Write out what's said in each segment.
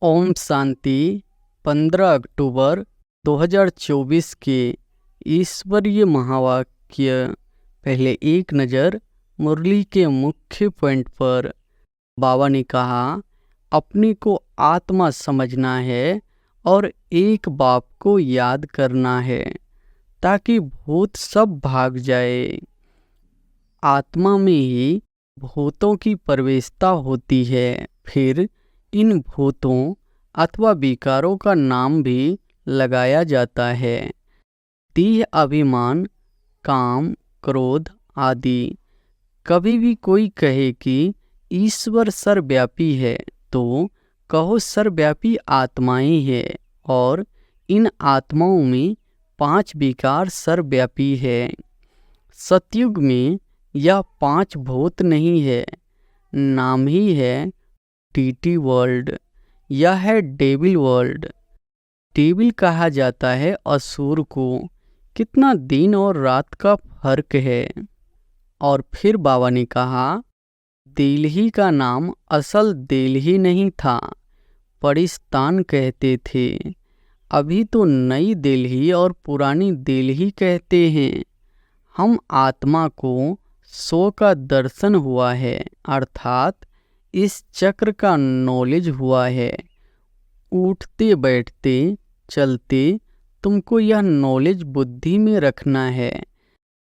ओम शांति। 15 अक्टूबर 2024 के ईश्वरीय महावाक्य। पहले एक नज़र मुरली के मुख्य पॉइंट पर। बाबा ने कहा, अपने को आत्मा समझना है और एक बाप को याद करना है ताकि भूत सब भाग जाए। आत्मा में ही भूतों की प्रवेशता होती है। फिर इन भूतों अथवा विकारों का नाम भी लगाया जाता है। देह अभिमान, काम, क्रोध आदि। कभी भी कोई कहे कि ईश्वर सर्वव्यापी है तो कहो सर्वव्यापी आत्माएं हैं और इन आत्माओं में 5 विकार सर्वव्यापी है। सतयुग में यह 5 भूत नहीं है, नाम ही है टीटी वर्ल्ड। यह है डेविल वर्ल्ड। डेविल कहा जाता है असुर को। कितना दिन और रात का फर्क है। और फिर बाबा ने कहा, दिल्ली का नाम असल दिल्ली नहीं था, परिस्तान कहते थे। अभी तो नई दिल्ली और पुरानी दिल्ली कहते हैं। हम आत्मा को सो का दर्शन हुआ है, अर्थात इस चक्र का नॉलेज हुआ है। उठते बैठते चलते तुमको यह नॉलेज बुद्धि में रखना है।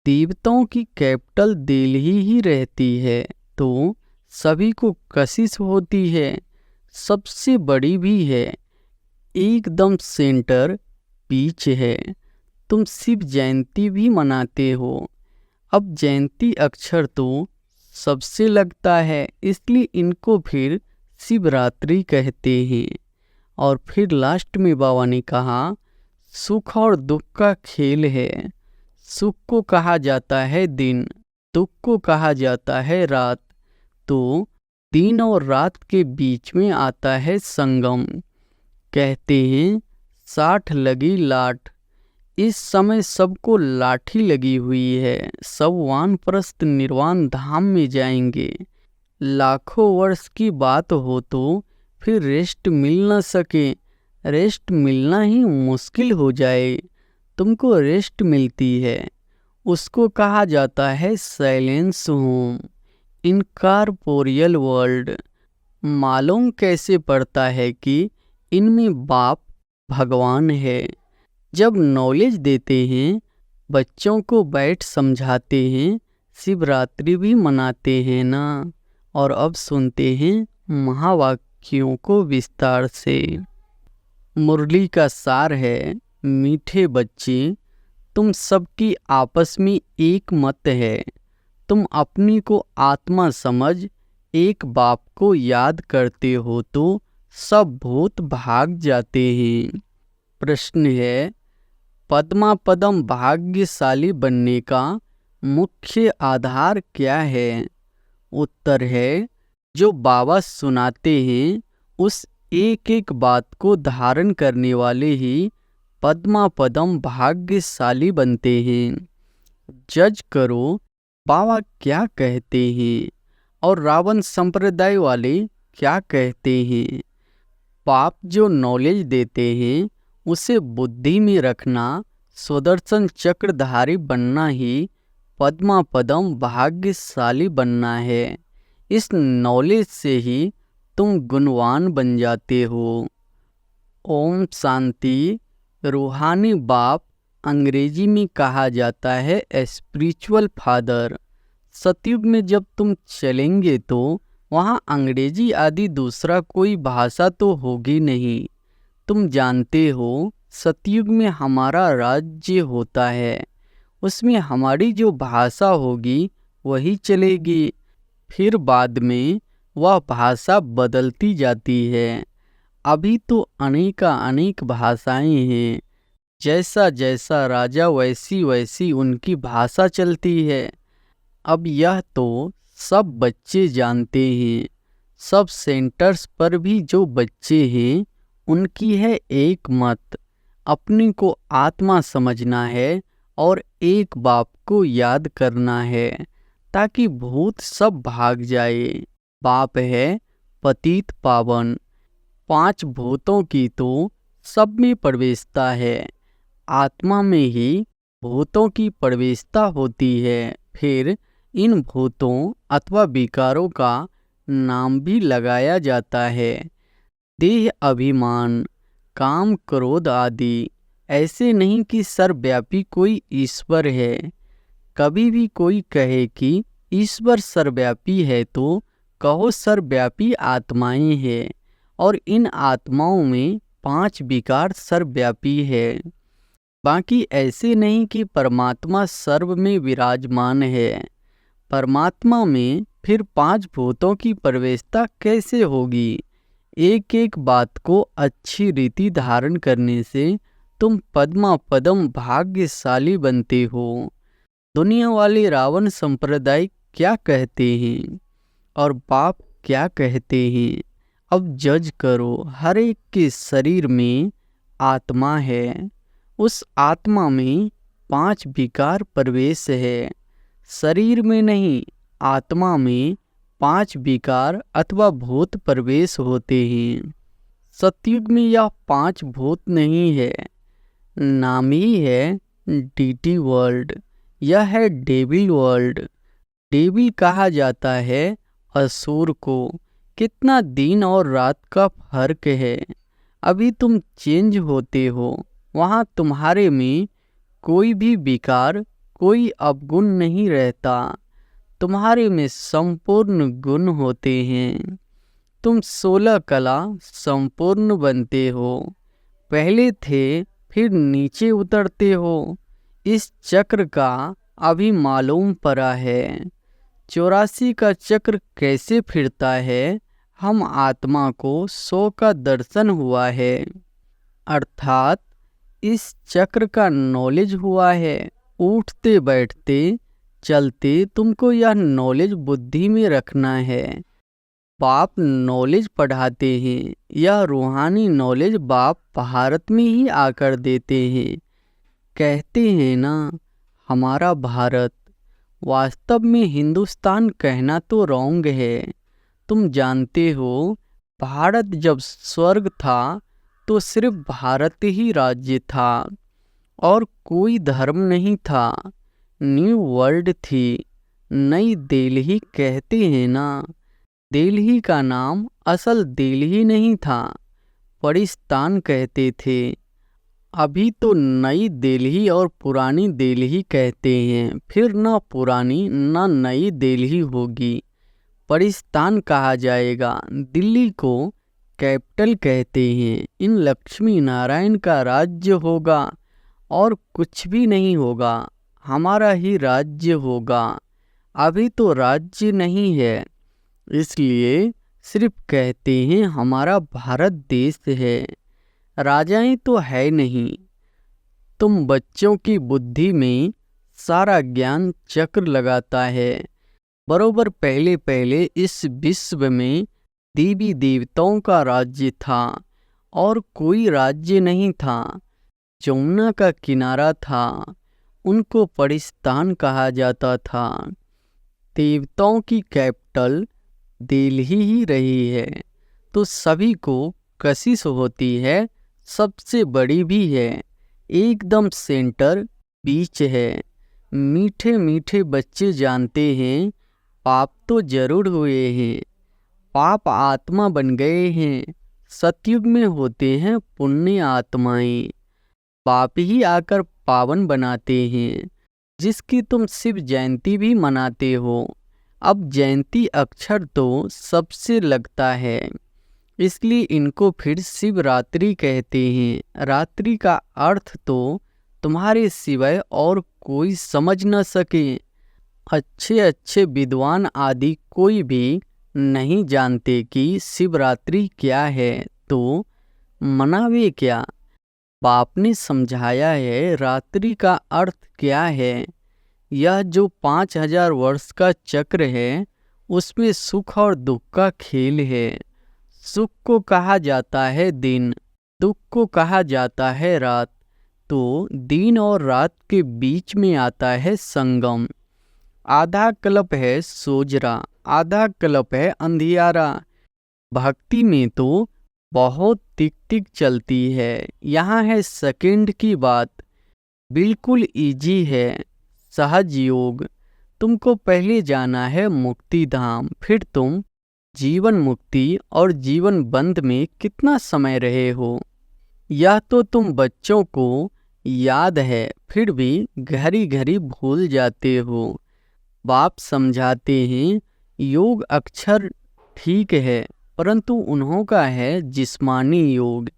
देवताओं की कैपिटल दिल्ली ही रहती है तो सभी को कशिश होती है, सबसे बड़ी भी है, एकदम सेंटर बीच है। तुम शिव जयंती भी मनाते हो। अब जयंती अक्षर तो सबसे लगता है, इसलिए इनको फिर शिवरात्रि कहते हैं। और फिर लास्ट में बाबा ने कहा, सुख और दुख का खेल है। सुख को कहा जाता है दिन, दुख को कहा जाता है रात। तो दिन और रात के बीच में आता है संगम। कहते हैं 60 लगी लाठ। इस समय सबको लाठी लगी हुई है। सब वानप्रस्थ निर्वाण धाम में जाएंगे। लाखों वर्ष की बात हो तो फिर रेस्ट मिल न सके। रेस्ट मिलना ही मुश्किल हो जाए। तुमको रेस्ट मिलती है, उसको कहा जाता है साइलेंस होम, इनकॉर्पोरियल वर्ल्ड। मालूम कैसे पड़ता है कि इनमें बाप भगवान है। जब नॉलेज देते हैं, बच्चों को बैठ समझाते हैं, शिवरात्रि भी मनाते हैं ना। और अब सुनते हैं महावाक्यों को विस्तार से। मुरली का सार है, मीठे बच्चे, तुम सबकी आपस में एक मत है। तुम अपनी को आत्मा समझ एक बाप को याद करते हो तो सब भूत भाग जाते हैं। प्रश्न है, पद्मा पदम भाग्यशाली बनने का मुख्य आधार क्या है? उत्तर है, जो बाबा सुनाते हैं उस एक एक बात को धारण करने वाले ही पद्मा पदम भाग्यशाली बनते हैं। जज करो बाबा क्या कहते हैं और रावण संप्रदाय वाले क्या कहते हैं। पाप जो नॉलेज देते हैं उसे बुद्धि में रखना, सुदर्शन चक्रधारी बनना ही पद्मा पदम भाग्यशाली बनना है। इस नॉलेज से ही तुम गुणवान बन जाते हो। ओम शांति। रूहानी बाप अंग्रेजी में कहा जाता है स्पिरिचुअल फादर। सतयुग में जब तुम चलेंगे तो वहाँ अंग्रेजी आदि दूसरा कोई भाषा तो होगी नहीं। तुम जानते हो सतयुग में हमारा राज्य होता है, उसमें हमारी जो भाषा होगी वही चलेगी। फिर बाद में वह भाषा बदलती जाती है। अभी तो अनेक भाषाएं हैं। जैसा जैसा राजा वैसी वैसी उनकी भाषा चलती है। अब यह तो सब बच्चे जानते हैं। सब सेंटर्स पर भी जो बच्चे हैं उनकी है एक मत। अपने को आत्मा समझना है और एक बाप को याद करना है ताकि भूत सब भाग जाए। बाप है पतित पावन। 5 भूतों की तो सब में प्रवेशता है। आत्मा में ही भूतों की प्रवेशता होती है। फिर इन भूतों अथवा विकारों का नाम भी लगाया जाता है। देह, अभिमान, काम, क्रोध आदि। ऐसे नहीं कि सर्वव्यापी कोई ईश्वर है। कभी भी कोई कहे कि ईश्वर सर्वव्यापी है तो कहो सर्वव्यापी आत्माएं हैं, और इन आत्माओं में 5 विकार सर्वव्यापी है। बाकी ऐसे नहीं कि परमात्मा सर्व में विराजमान है। परमात्मा में फिर 5 भूतों की प्रवेशता कैसे होगी? एक एक बात को अच्छी रीति धारण करने से तुम पद्मा पदम भाग्यशाली बनते हो। दुनिया वाले रावण संप्रदाय क्या कहते हैं और बाप क्या कहते हैं? अब जज करो। हर एक के शरीर में आत्मा है। उस आत्मा में 5 विकार प्रवेश है। शरीर में नहीं, आत्मा में 5 विकार अथवा भूत प्रवेश होते हैं। सतयुग में यह 5 भूत नहीं है, नाम ही है डीटी वर्ल्ड। यह है डेविल वर्ल्ड। डेविल कहा जाता है असुर को। कितना दिन और रात का फर्क है। अभी तुम चेंज होते हो, वहाँ तुम्हारे में कोई भी विकार, कोई अवगुण नहीं रहता। तुम्हारे में संपूर्ण गुण होते हैं। तुम 16 कला संपूर्ण बनते हो। पहले थे, फिर नीचे उतरते हो। इस चक्र का अभी मालूम पड़ा है। 84 का चक्र कैसे फिरता है, हम आत्मा को 100 का दर्शन हुआ है। अर्थात इस चक्र का नॉलेज हुआ है। उठते बैठते चलते तुमको यह नॉलेज बुद्धि में रखना है। बाप नॉलेज पढ़ाते हैं। यह रूहानी नॉलेज बाप भारत में ही आकर देते हैं। कहते हैं ना, हमारा भारत। वास्तव में हिंदुस्तान कहना तो रॉन्ग है। तुम जानते हो, भारत जब स्वर्ग था तो सिर्फ भारत ही राज्य था और कोई धर्म नहीं था। न्यू वर्ल्ड थी। नई दिल्ली कहते हैं ना। दिल्ली का नाम असल दिल्ली नहीं था, परिस्तान कहते थे। अभी तो नई दिल्ली और पुरानी दिल्ली कहते हैं। फिर ना पुरानी ना नई दिल्ली होगी, परिस्तान कहा जाएगा। दिल्ली को कैपिटल कहते हैं। इन लक्ष्मी नारायण का राज्य होगा और कुछ भी नहीं होगा, हमारा ही राज्य होगा। अभी तो राज्य नहीं है, इसलिए सिर्फ कहते हैं हमारा भारत देश है। राजाएं तो है नहीं। तुम बच्चों की बुद्धि में सारा ज्ञान चक्र लगाता है। बरोबर पहले पहले इस विश्व में देवी देवताओं का राज्य था और कोई राज्य नहीं था। जमुना का किनारा था, उनको परिस्तान कहा जाता था। देवताओं की कैपिटल दिल्ली ही रही है तो सभी को कशिश होती है, सबसे बड़ी भी है। एकदम सेंटर बीच है। मीठे मीठे बच्चे जानते हैं पाप तो जरूर हुए हैं, पाप आत्मा बन गए हैं। सतयुग में होते हैं पुण्य आत्माएं। बाप ही आकर पावन बनाते हैं, जिसकी तुम शिव जयंती भी मनाते हो। अब जयंती अक्षर तो सबसे लगता है, इसलिए इनको फिर शिवरात्रि कहते हैं। रात्रि का अर्थ तो तुम्हारे सिवाय और कोई समझ न सके। अच्छे अच्छे विद्वान आदि कोई भी नहीं जानते कि शिवरात्रि क्या है, तो मनावे क्या? बाप ने समझाया है रात्रि का अर्थ क्या है। यह जो 5000 वर्ष का चक्र है, उसमें सुख और दुख का खेल है। सुख को कहा जाता है दिन, दुख को कहा जाता है रात। तो दिन और रात के बीच में आता है संगम। आधा कल्प है सोजरा, आधा कल्प है अंधियारा। भक्ति में तो बहुत टिक टिक चलती है। यहाँ है सेकंड की बात, बिल्कुल इजी है। सहज योग। तुमको पहले जाना है मुक्ति धाम, फिर तुम जीवन मुक्ति और जीवन बंध में कितना समय रहे हो यह तो तुम बच्चों को याद है, फिर भी घड़ी घड़ी भूल जाते हो। बाप समझाते हैं योग अक्षर ठीक है, परंतु उन्हों का है जिस्मानी योग,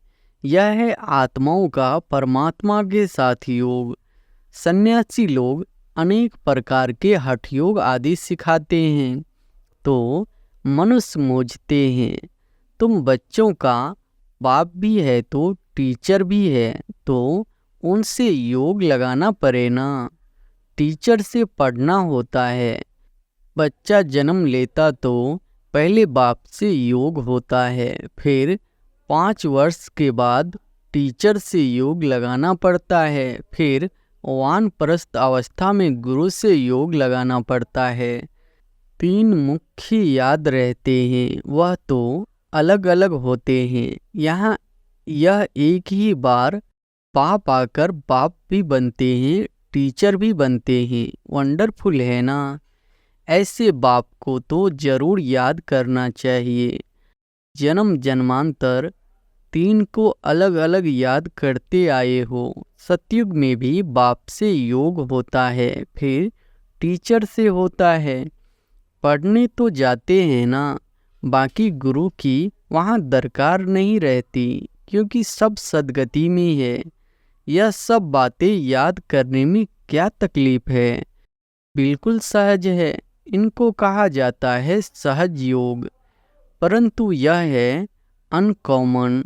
यह है आत्माओं का परमात्मा के साथ योग। सन्यासी लोग अनेक प्रकार के हठ योग आदि सिखाते हैं, तो मनुष्य मूझते हैं। तुम बच्चों का बाप भी है तो टीचर भी है, तो उनसे योग लगाना पड़े ना। टीचर से पढ़ना होता है। बच्चा जन्म लेता तो पहले बाप से योग होता है, फिर 5 वर्ष के बाद टीचर से योग लगाना पड़ता है, फिर वानप्रस्थ अवस्था में गुरु से योग लगाना पड़ता है। 3 मुख्य याद रहते हैं, वह तो अलग अलग होते हैं। यहाँ यह एक ही बार बाप आकर बाप भी बनते हैं, टीचर भी बनते हैं। वंडरफुल है ना। ऐसे बाप को तो जरूर याद करना चाहिए। जन्म जन्मांतर 3 को अलग अलग याद करते आए हो। सतयुग में भी बाप से योग होता है, फिर टीचर से होता है। पढ़ने तो जाते हैं ना, बाकी गुरु की वहाँ दरकार नहीं रहती, क्योंकि सब सदगति में है। यह सब बातें याद करने में क्या तकलीफ है, बिल्कुल सहज है। इनको कहा जाता है सहज योग, परंतु यह है अनकॉमन।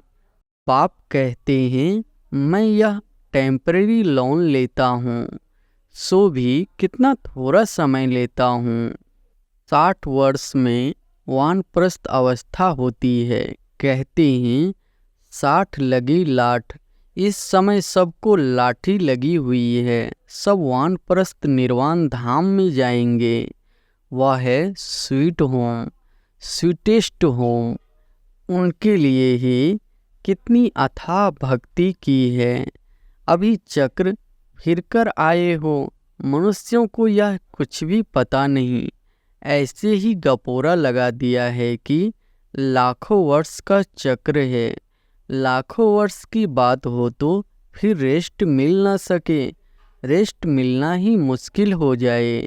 बाप कहते हैं मैं यह टेम्परेरी लोन लेता हूँ, सो भी कितना थोड़ा समय लेता हूँ। 60 वर्ष में वानप्रस्थ अवस्था होती है। कहते हैं 60 लगी लाठ, इस समय सबको लाठी लगी हुई है। सब वानप्रस्थ निर्वाण धाम में जाएंगे। वह है स्वीट होम, स्वीटेस्ट होम। उनके लिए ही कितनी अथाह भक्ति की है। अभी चक्र फिरकर आए हो। मनुष्यों को यह कुछ भी पता नहीं, ऐसे ही गपोरा लगा दिया है कि लाखों वर्ष का चक्र है। लाखों वर्ष की बात हो तो फिर रेस्ट मिल ना सके, रेस्ट मिलना ही मुश्किल हो जाए।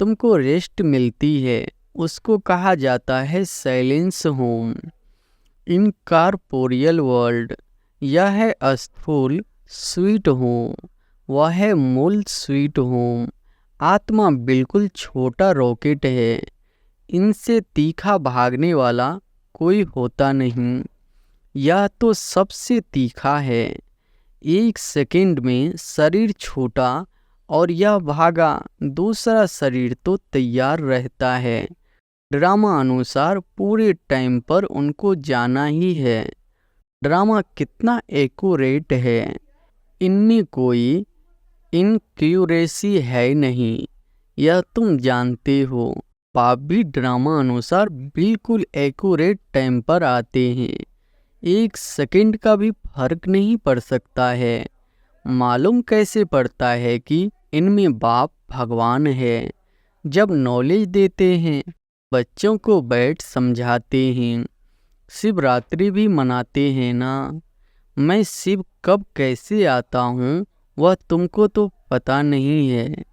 तुमको रेस्ट मिलती है, उसको कहा जाता है साइलेंस होम। इनकॉर्पोरियल वर्ल्ड, यह है स्थूल स्वीट होम, वह है मूल स्वीट होम। आत्मा बिल्कुल छोटा रॉकेट है, इनसे तीखा भागने वाला कोई होता नहीं। यह तो सबसे तीखा है। 1 सेकंड में शरीर छूटा और यह भागा, दूसरा शरीर तो तैयार रहता है। ड्रामा अनुसार पूरे टाइम पर उनको जाना ही है। ड्रामा कितना एक्यूरेट है, इनमें कोई इनक्यूरेसी है नहीं, यह तुम जानते हो। पाप भी ड्रामा अनुसार बिल्कुल एक्यूरेट टाइम पर आते हैं। 1 सेकंड का भी फर्क नहीं पड़ सकता है। मालूम कैसे पड़ता है कि इनमें बाप भगवान है। जब नॉलेज देते हैं, बच्चों को बैठ समझाते हैं। शिवरात्रि भी मनाते हैं ना। मैं शिव कब कैसे आता हूँ वह तुमको तो पता नहीं है।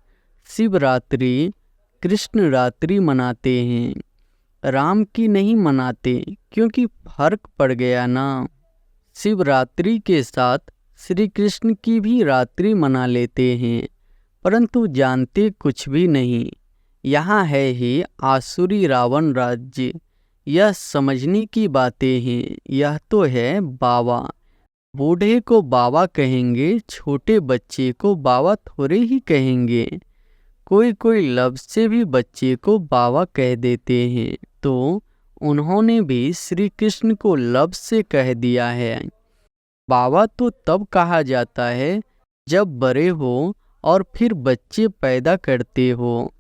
शिवरात्रि कृष्ण रात्रि मनाते हैं, राम की नहीं मनाते, क्योंकि फर्क पड़ गया ना। शिवरात्रि के साथ श्री कृष्ण की भी रात्रि मना लेते हैं, परंतु जानते कुछ भी नहीं। यहाँ है ही आसुरी रावण राज्य। यह समझने की बातें हैं। यह तो है बाबा। बूढ़े को बाबा कहेंगे, छोटे बच्चे को बाबा थोड़े ही कहेंगे। कोई कोई लफ्ज से भी बच्चे को बाबा कह देते हैं, तो उन्होंने भी श्री कृष्ण को लफ्ज से कह दिया है। बाबा तो तब कहा जाता है जब बड़े हो और फिर बच्चे पैदा करते हो।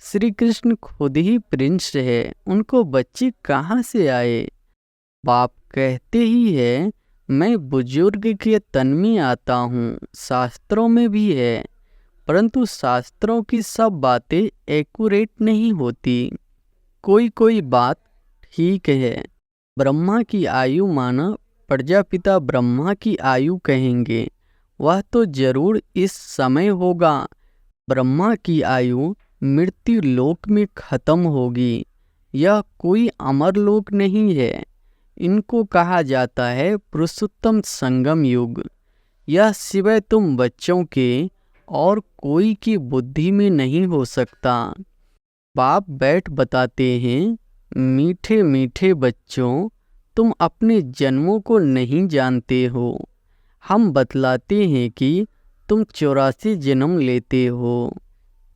श्री कृष्ण खुद ही प्रिंस है, उनको बच्चे कहाँ से आए। बाप कहते ही है, मैं बुजुर्ग के तन में आता हूँ, शास्त्रों में भी है, परंतु शास्त्रों की सब बातें एक्यूरेट नहीं होती। कोई कोई बात ठीक है। ब्रह्मा की आयु माना प्रजापिता ब्रह्मा की आयु कहेंगे, वह तो जरूर इस समय होगा। ब्रह्मा की आयु मृत्यु लोक में खत्म होगी। यह कोई अमर लोक नहीं है। इनको कहा जाता है पुरुषोत्तम संगम युग। यह सिवाय तुम बच्चों के और कोई की बुद्धि में नहीं हो सकता। बाप बैठ बताते हैं, मीठे मीठे बच्चों, तुम अपने जन्मों को नहीं जानते हो। हम बतलाते हैं कि तुम 84 जन्म लेते हो।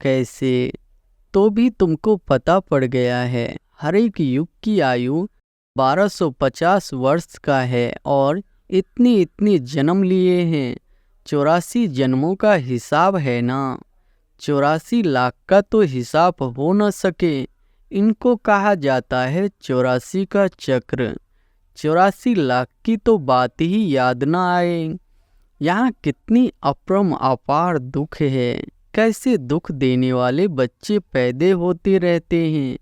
कैसे? तो भी तुमको पता पड़ गया है। हर एक युग की आयु 1250 वर्ष का है और इतने इतने जन्म लिए हैं। 84 जन्मों का हिसाब है ना। 84 लाख का तो हिसाब हो न सके। इनको कहा जाता है 84 का चक्र। 84 लाख की तो बात ही याद न आए। यहाँ कितनी अपरम अपार दुख है। कैसे दुख देने वाले बच्चे पैदा होते रहते हैं।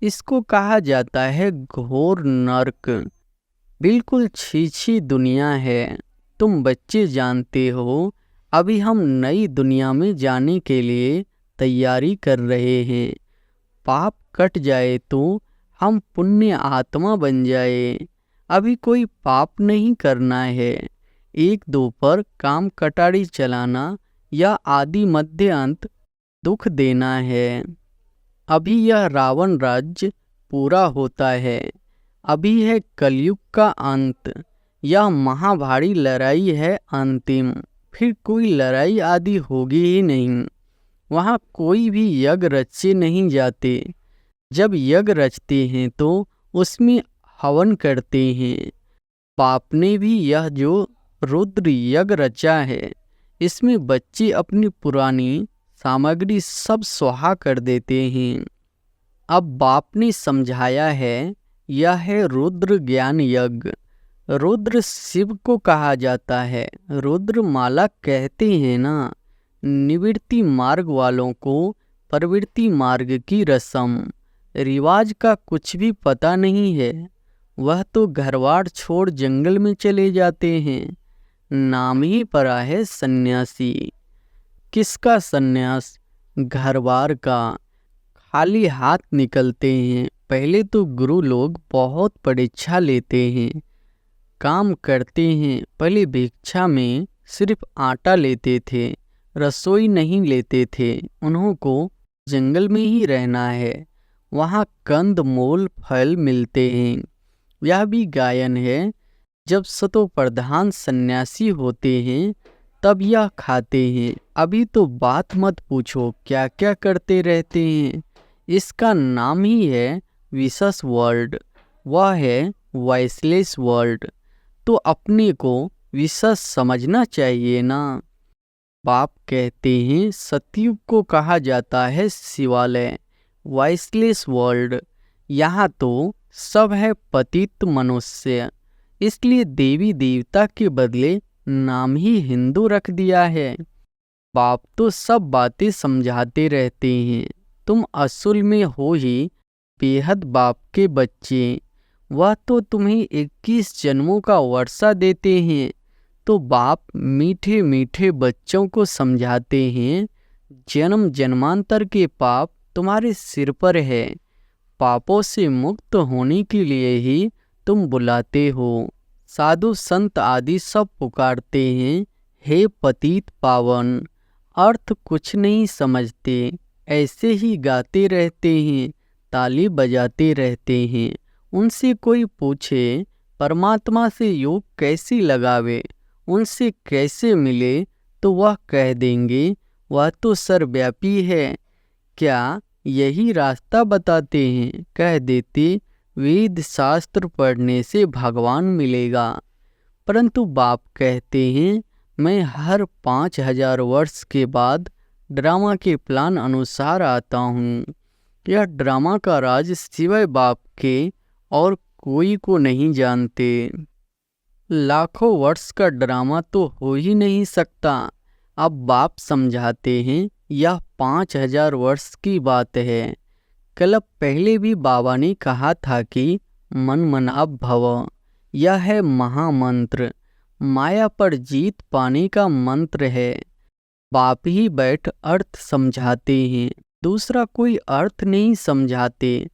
इसको कहा जाता है घोर नर्क। बिल्कुल छी दुनिया है। तुम बच्चे जानते हो, अभी हम नई दुनिया में जाने के लिए तैयारी कर रहे हैं। पाप कट जाए तो हम पुण्य आत्मा बन जाए। अभी कोई पाप नहीं करना है। एक दो पर काम कटाड़ी चलाना या आदि मध्य अंत दुख देना है। अभी यह रावण राज्य पूरा होता है। अभी है कलयुग का अंत। यह महाभारी लड़ाई है अंतिम। फिर कोई लड़ाई आदि होगी ही नहीं। वहाँ कोई भी यज्ञ रचे नहीं जाते। जब यज्ञ रचते हैं तो उसमें हवन करते हैं। पाप ने भी यह जो रुद्र यज्ञ रचा है, इसमें बच्चे अपनी पुरानी सामग्री सब स्वाहा कर देते हैं। अब बाप ने समझाया है, यह है रुद्र ज्ञान यज्ञ। रुद्र शिव को कहा जाता है। रुद्र माला कहते हैं ना। निवृत्ति मार्ग वालों को प्रवृत्ति मार्ग की रस्म रिवाज का कुछ भी पता नहीं है। वह तो घरवाड़ छोड़ जंगल में चले जाते हैं। नाम ही पड़ा है सन्यासी। किसका सन्यास? घरवार का। खाली हाथ निकलते हैं। पहले तो गुरु लोग बहुत परीक्षा लेते हैं, काम करते हैं। पहले भिक्षा में सिर्फ आटा लेते थे, रसोई नहीं लेते थे। उन्हों को जंगल में ही रहना है। वहाँ कंद मूल फल मिलते हैं। यह भी गायन है। जब सतो प्रधान सन्यासी होते हैं तब यह खाते हैं। अभी तो बात मत पूछो क्या क्या करते रहते हैं। इसका नाम ही है विशेष वर्ल्ड। वह है वॉइसलेस वर्ल्ड। तो अपने को विशेष समझना चाहिए ना। बाप कहते हैं सतयुग को कहा जाता है शिवालय, वॉइसलेस वर्ल्ड। यहाँ तो सब है पतित मनुष्य, इसलिए देवी देवता के बदले नाम ही हिंदू रख दिया है। बाप तो सब बातें समझाते रहते हैं। तुम असल में हो ही बेहद बाप के बच्चे। वह तो तुम्हें 21 जन्मों का वर्षा देते हैं। तो बाप मीठे मीठे बच्चों को समझाते हैं, जन्म जन्मांतर के पाप तुम्हारे सिर पर है। पापों से मुक्त होने के लिए ही तुम बुलाते हो। साधु संत आदि सब पुकारते हैं, हे पतित पावन। अर्थ कुछ नहीं समझते, ऐसे ही गाते रहते हैं, ताली बजाते रहते हैं। उनसे कोई पूछे परमात्मा से योग कैसे लगावे, उनसे कैसे मिले, तो वह कह देंगे वह तो सर्वव्यापी है। क्या यही रास्ता बताते हैं? कह देते वेद शास्त्र पढ़ने से भगवान मिलेगा। परंतु बाप कहते हैं मैं हर 5000 वर्ष के बाद ड्रामा के प्लान अनुसार आता हूँ। यह ड्रामा का राज सिवाय बाप के और कोई को नहीं जानते। लाखों वर्ष का ड्रामा तो हो ही नहीं सकता। अब बाप समझाते हैं यह 5000 वर्ष की बात है। कल पहले भी बाबा ने कहा था कि मन मनाभ भव, यह है महामंत्र, माया पर जीत पाने का मंत्र है। बाप ही बैठ अर्थ समझाते हैं, दूसरा कोई अर्थ नहीं समझाते।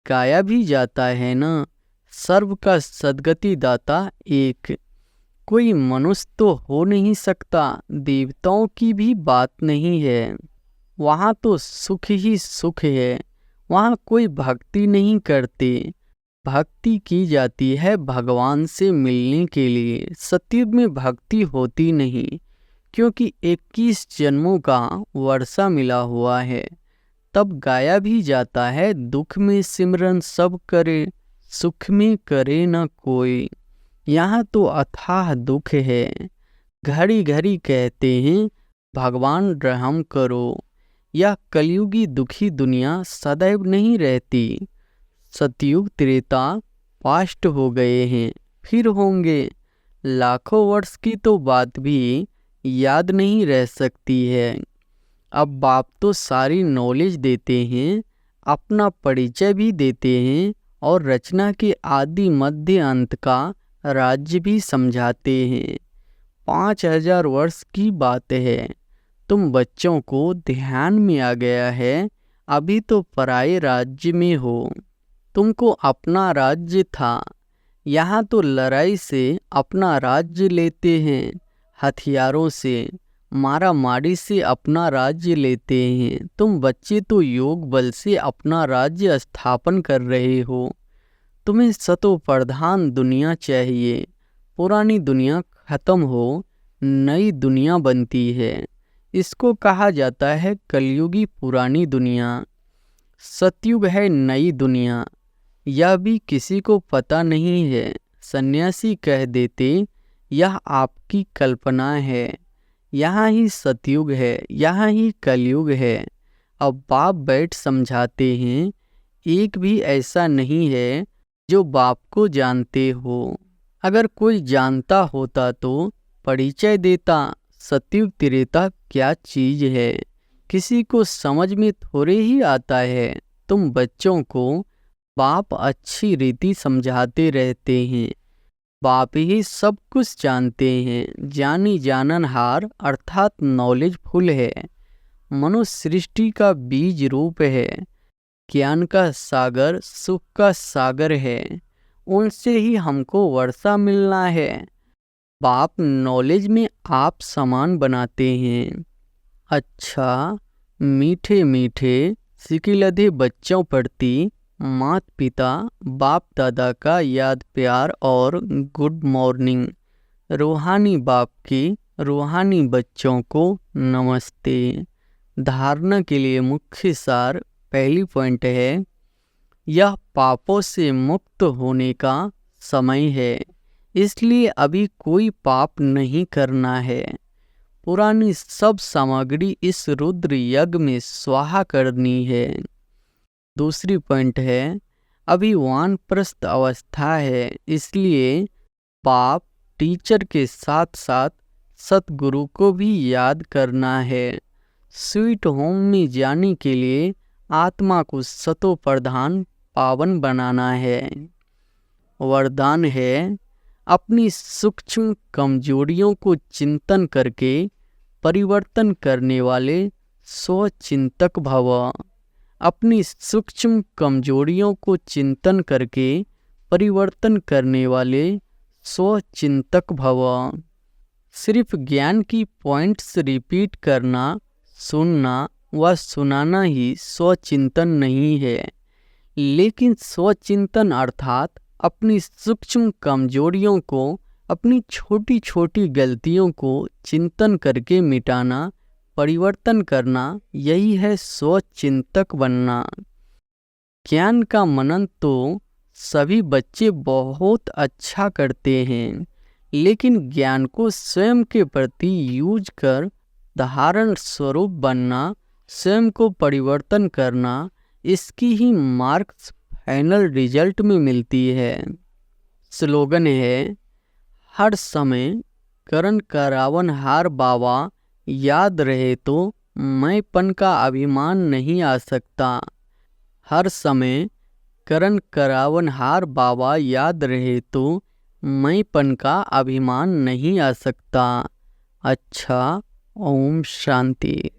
गाया भी जाता है ना, सर्व का सद्गति दाता एक। कोई मनुष्य तो हो नहीं सकता, देवताओं की भी बात नहीं है। वहाँ तो सुख ही सुख है, वहाँ कोई भक्ति नहीं करते। भक्ति की जाती है भगवान से मिलने के लिए। सतयुग में भक्ति होती नहीं, क्योंकि 21 जन्मों का वर्षा मिला हुआ है। तब गाया भी जाता है, दुख में सिमरन सब करे, सुख में करे न कोई। यहाँ तो अथाह दुख है, घड़ी घड़ी कहते हैं भगवान रहम करो। यह कलयुगी दुखी दुनिया सदैव नहीं रहती। सतयुग त्रेता पास्ट हो गए हैं, फिर होंगे। लाखों वर्ष की तो बात भी याद नहीं रह सकती है। अब बाप तो सारी नॉलेज देते हैं, अपना परिचय भी देते हैं और रचना के आदि मध्य अंत का राज्य भी समझाते हैं। 5000 वर्ष की बात है। तुम बच्चों को ध्यान में आ गया है, अभी तो पराये राज्य में हो। तुमको अपना राज्य था, यहाँ तो लड़ाई से अपना राज्य लेते हैं। हथियारों से, मारा मारी से अपना राज्य लेते हैं। तुम बच्चे तो योग बल से अपना राज्य स्थापन कर रहे हो। तुम्हें सतो प्रधान दुनिया चाहिए। पुरानी दुनिया खत्म हो, नई दुनिया बनती है। इसको कहा जाता है कलयुगी पुरानी दुनिया। सतयुग है नई दुनिया, यह भी किसी को पता नहीं है। सन्यासी कह देते यह आपकी कल्पना है। यहाँ ही सतयुग है, यहाँ ही कलयुग है। अब बाप बैठ समझाते हैं, एक भी ऐसा नहीं है जो बाप को जानते हो। अगर कोई जानता होता तो परिचय देता। सतयुग त्रेता क्या चीज है, किसी को समझ में थोड़े ही आता है। तुम बच्चों को बाप अच्छी रीति समझाते रहते हैं। बाप ही सब कुछ जानते हैं। जानी जाननहार अर्थात नॉलेजफुल है। मनुष्य सृष्टि का बीज रूप है। ज्ञान का सागर, सुख का सागर है। उनसे ही हमको वर्षा मिलना है। बाप नॉलेज में आप समान बनाते हैं। अच्छा, मीठे मीठे सिकिलधे बच्चों प्रति मात पिता बाप दादा का याद प्यार और गुड मॉर्निंग। रूहानी बाप के रूहानी बच्चों को नमस्ते। धारणा के लिए मुख्य सार पहली पॉइंट है, यह पापों से मुक्त होने का समय है, इसलिए अभी कोई पाप नहीं करना है। पुरानी सब सामग्री इस रुद्र यज्ञ में स्वाहा करनी है। दूसरी पॉइंट है, अभी वानप्रस्थ अवस्था है, इसलिए बाप टीचर के साथ साथ सतगुरु को भी याद करना है। स्वीट होम में जाने के लिए आत्मा को सतो प्रधान पावन बनाना है। वरदान है, अपनी सूक्ष्म कमजोरियों को चिंतन करके परिवर्तन करने वाले स्वचिंतक भव। अपनी सूक्ष्म कमजोरियों को चिंतन करके परिवर्तन करने वाले स्वचिंतक भव। सिर्फ ज्ञान की पॉइंट्स रिपीट करना, सुनना व सुनाना ही स्वचिंतन नहीं है, लेकिन स्वचिंतन अर्थात अपनी सूक्ष्म कमजोरियों को, अपनी छोटी छोटी गलतियों को चिंतन करके मिटाना, परिवर्तन करना, यही है स्वचिंतक बनना। ज्ञान का मनन तो सभी बच्चे बहुत अच्छा करते हैं, लेकिन ज्ञान को स्वयं के प्रति यूज कर धारण स्वरूप बनना, स्वयं को परिवर्तन करना, इसकी ही मार्क्स फाइनल रिजल्ट में मिलती है। स्लोगन है, हर समय करण करावन हार बाबा याद रहे तो मैंपन का अभिमान नहीं आ सकता। हर समय करण करावन हार बाबा याद रहे तो मैंपन का अभिमान नहीं आ सकता। अच्छा, ओम शांति।